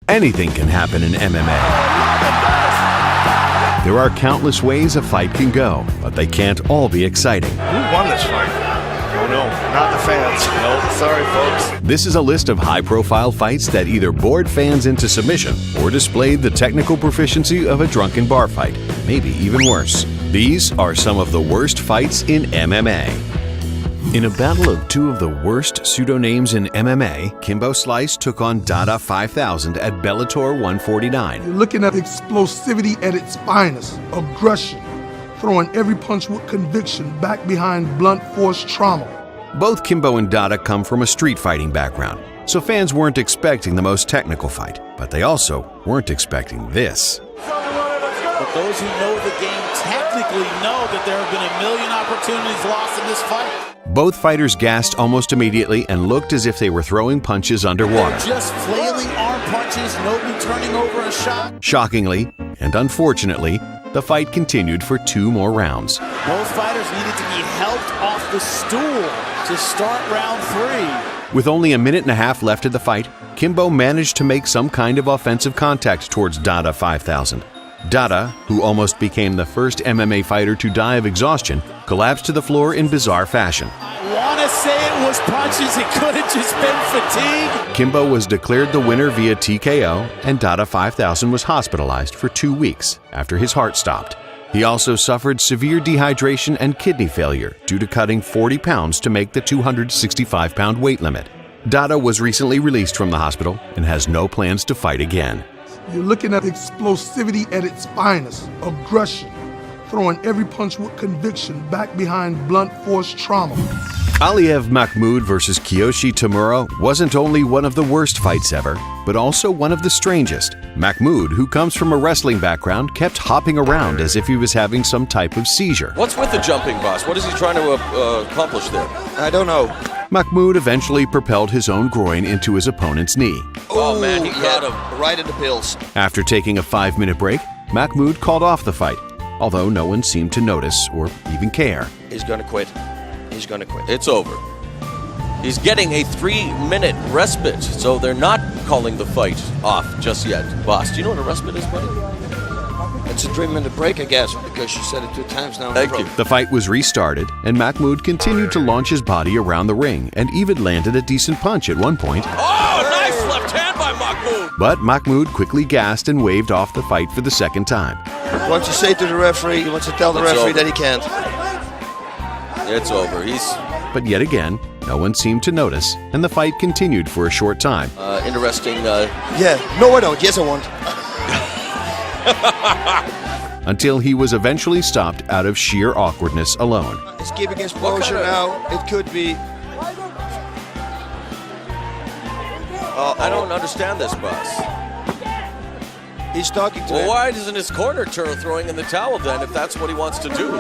Anything can happen in MMA. There are countless ways a fight can go, but they can't all be exciting. Who won this fight? Oh no, not the fans. No, sorry folks. This is a list of high-profile fights that either bored fans into submission or displayed the technical proficiency of a drunken bar fight, maybe even worse. These are some of the worst fights in MMA. In a battle of two of the worst pseudonames in MMA, Kimbo Slice took on Dada 5000 at Bellator 149. You're looking at explosivity at its finest, aggression, throwing every punch with conviction back behind blunt force trauma. Both Kimbo and Dada come from a street fighting background, so fans weren't expecting the most technical fight, but they also weren't expecting this. But those who know the game technically know that there have been a million opportunities lost in this fight. Both fighters gassed almost immediately and looked as if they were throwing punches underwater. They're just flailing arm punches, nobody turning over a shot. Shockingly, and unfortunately, the fight continued for 2 more rounds. Both fighters needed to be helped off the stool to start round 3. With only a minute and a half left of the fight, Kimbo managed to make some kind of offensive contact towards Dada 5000. Dada, who almost became the first MMA fighter to die of exhaustion, collapsed to the floor in bizarre fashion. I want to say it was punches, it could have just been fatigue. Kimbo was declared the winner via TKO, and Dada 5000 was hospitalized for 2 weeks after his heart stopped. He also suffered severe dehydration and kidney failure due to cutting 40 pounds to make the 265-pound weight limit. Dada was recently released from the hospital and has no plans to fight again. You're looking at explosivity at its finest, aggression, throwing every punch with conviction back behind blunt force trauma. Aliyev Mahmoud versus Kiyoshi Tamura wasn't only one of the worst fights ever, but also one of the strangest. Mahmoud, who comes from a wrestling background, kept hopping around as if he was having some type of seizure. What's with the jumping, boss? What is he trying to accomplish there? I don't know. Mahmoud eventually propelled his own groin into his opponent's knee. Oh man, he got him. Right in the pills. After taking a 5-minute break, Mahmoud called off the fight, although no one seemed to notice or even care. He's gonna quit. He's gonna quit. It's over. He's getting a 3-minute respite, so they're not calling the fight off just yet. Boss, do you know what a respite is, buddy? It's a 3-minute break, I guess, because you said it 2 times now. Thank you. The fight was restarted, and Mahmoud continued to launch his body around the ring and even landed a decent punch at one point. Oh, nice left hand by Mahmoud! But Mahmoud quickly gassed and waved off the fight for the second time. He wants to say to the referee, he wants to tell the referee that he can't. It's over. But yet again, no one seemed to notice, and the fight continued for a short time. Interesting. Yeah, no I don't. Yes I want. Until he was eventually stopped out of sheer awkwardness alone. It's giving exposure now. It could be. I don't understand this, boss. He's talking to him. Well, why isn't his corner throwing in the towel then, if that's what he wants to do?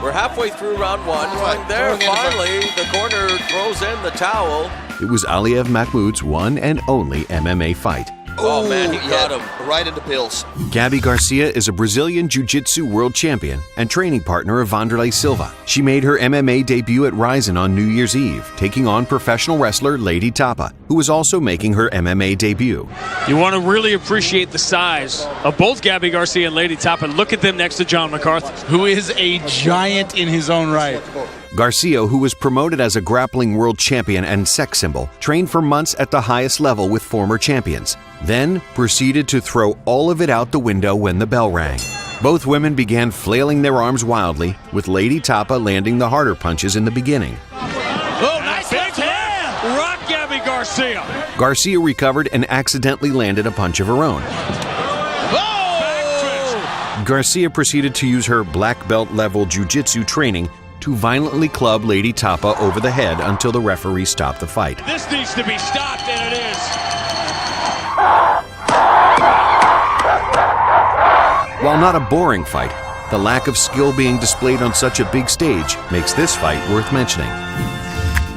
We're halfway through round 1. Right there, finally, the corner throws in the towel. It was Aliyev Mahmoud's one and only MMA fight. Oh man, he got him. Right in the pills. Gabi Garcia is a Brazilian Jiu-Jitsu world champion and training partner of Vanderlei Silva. She made her MMA debut at Rizin on New Year's Eve, taking on professional wrestler Lady Tapa, who was also making her MMA debut. You want to really appreciate the size of both Gabi Garcia and Lady Tapa. Look at them next to John McCarthy, who is a giant in his own right. Garcia, who was promoted as a grappling world champion and sex symbol, trained for months at the highest level with former champions, then proceeded to throw all of it out the window when the bell rang. Both women began flailing their arms wildly, with Lady Tapa landing the harder punches in the beginning. Oh, nice left hand! Rock Gabi Garcia! Garcia recovered and accidentally landed a punch of her own. Oh! Garcia proceeded to use her black belt level jiu-jitsu training to violently club Lady Tapa over the head until the referee stopped the fight. This needs to be stopped, and it is. While not a boring fight, the lack of skill being displayed on such a big stage makes this fight worth mentioning.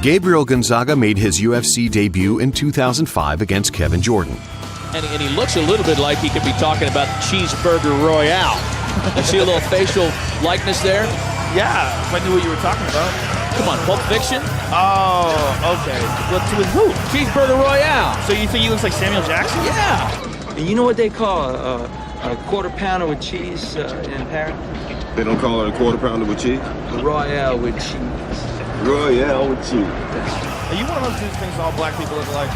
Gabriel Gonzaga made his UFC debut in 2005 against Kevin Jordan. And he looks a little bit like he could be talking about the Cheeseburger Royale. You see a little facial likeness there? Yeah, if I knew what you were talking about. Come on, Pulp Fiction. Oh, okay. With who? Cheeseburger Royale. So you think he looks like Samuel Jackson? Yeah. You know what they call a quarter pounder with cheese in Paris? They don't call it a quarter pounder with cheese? A Royale with cheese. Royale with cheese. Are you one of those dudes who thinks all black people look alike?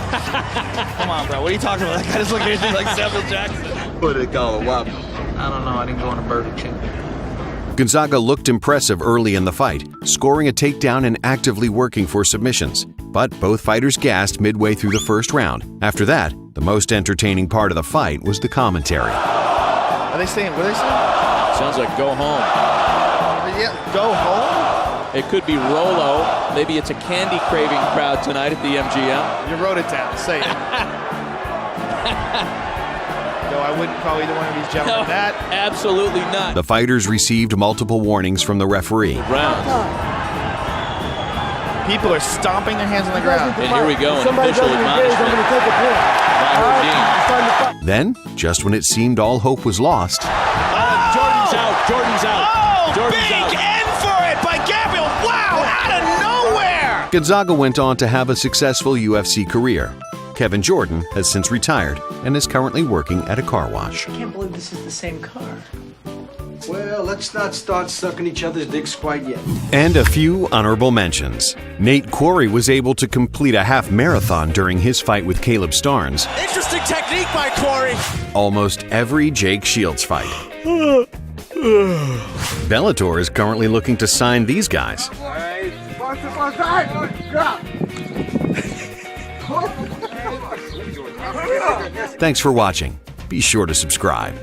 Come on, bro. What are you talking about? That guy just looks like Samuel Jackson. What do they call a whopper? I don't know. I didn't go on a Burger King. Gonzaga looked impressive early in the fight, scoring a takedown and actively working for submissions. But both fighters gassed midway through the first round. After that, the most entertaining part of the fight was the commentary. Are they saying? What are they saying? Sounds like go home. Yeah, go home? It could be Rolo. Maybe it's a candy craving crowd tonight at the MGM. You wrote it down. Say it. No, I wouldn't call either one of these gentlemen No, that. absolutely not. The fighters received multiple warnings from the referee. Round. People are stomping their hands on the ground. And here we go, an official admonishment by Hordine. Then, just when it seemed all hope was lost, Jordan's out. Jordan's out. Oh, Jordan's big out. end for it by Gabriel. Wow, out of nowhere. Gonzaga went on to have a successful UFC career. Kevin Jordan has since retired and is currently working at a car wash. I can't believe this is the same car. Well, let's not start sucking each other's dicks quite yet. And a few honorable mentions. Nate Quarry was able to complete a half marathon during his fight with Caleb Starnes. Interesting technique by Corey. Almost every Jake Shields fight. Bellator is currently looking to sign these guys. Thanks for watching. Be sure to subscribe.